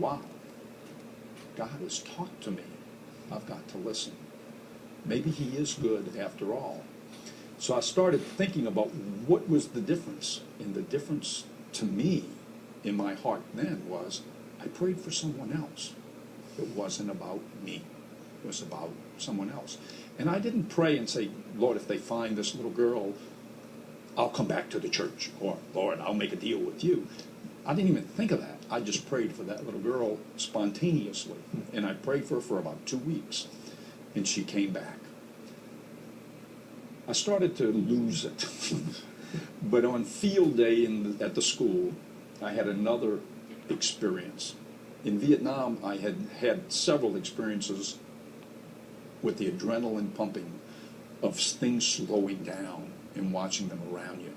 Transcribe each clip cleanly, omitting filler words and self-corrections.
wow, God has talked to me. I've got to listen. Maybe he is good after all. So I started thinking about what was the difference. And the difference to me in my heart then was I prayed for someone else. It wasn't about me. It was about someone else. And I didn't pray and say, Lord, if they find this little girl, I'll come back to the church. Or, Lord, I'll make a deal with you. I didn't even think of that. I just prayed for that little girl spontaneously. And I prayed for her for about 2 weeks. And she came back. I started to lose it. But on field day at the school, I had another experience. In Vietnam, I had had several experiences with the adrenaline pumping of things slowing down and watching them around you.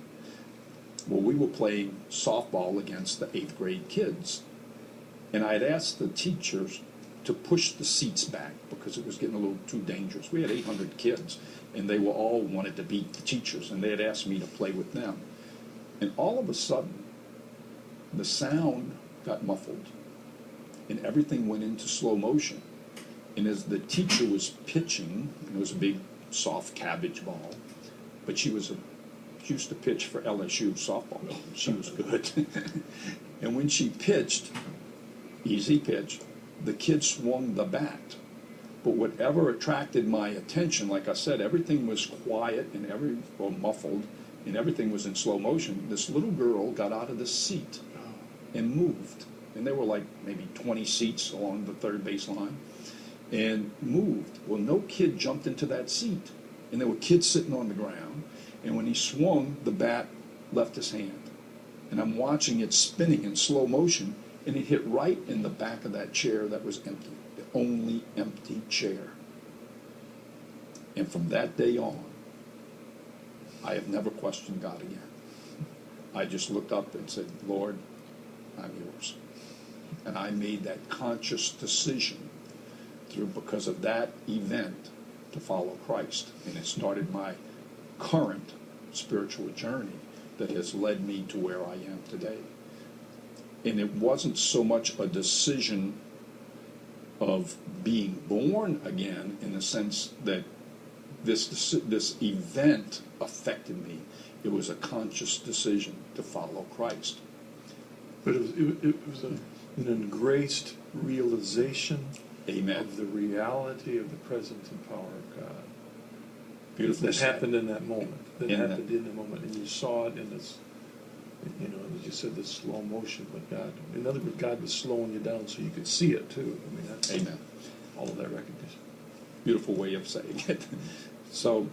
Well, we were playing softball against the 8th grade kids, and I had asked the teachers to push the seats back because it was getting a little too dangerous. We had 800 kids, and they were all wanted to beat the teachers, and they had asked me to play with them. And all of a sudden, the sound got muffled, and everything went into slow motion. And as the teacher was pitching, it was a big soft cabbage ball, but she used to pitch for LSU softball. She was good. And when she pitched, easy pitch, the kid swung the bat. But whatever attracted my attention, like I said, everything was quiet and or muffled, and everything was in slow motion. This little girl got out of the seat and moved. And there were like maybe 20 seats along the third base line, and moved. Well, no kid jumped into that seat. And there were kids sitting on the ground. And when he swung, the bat left his hand. And I'm watching it spinning in slow motion, and it hit right in the back of that chair that was empty. The only empty chair. And from that day on, I have never questioned God again. I just looked up and said, Lord, I'm yours. And I made that conscious decision because of that event to follow Christ. And it started my current spiritual journey that has led me to where I am today. And it wasn't so much a decision of being born again in the sense that this event affected me. It was a conscious decision to follow Christ. But it was an engraced realization, amen, of the reality of the presence and power of God. Beautifully that said. happened in that moment. In the moment, and you saw it in this, as you said, this slow motion. But God, in other words, God was slowing you down so you could see it too. I mean, that's amen. All of that recognition. Beautiful way of saying it. So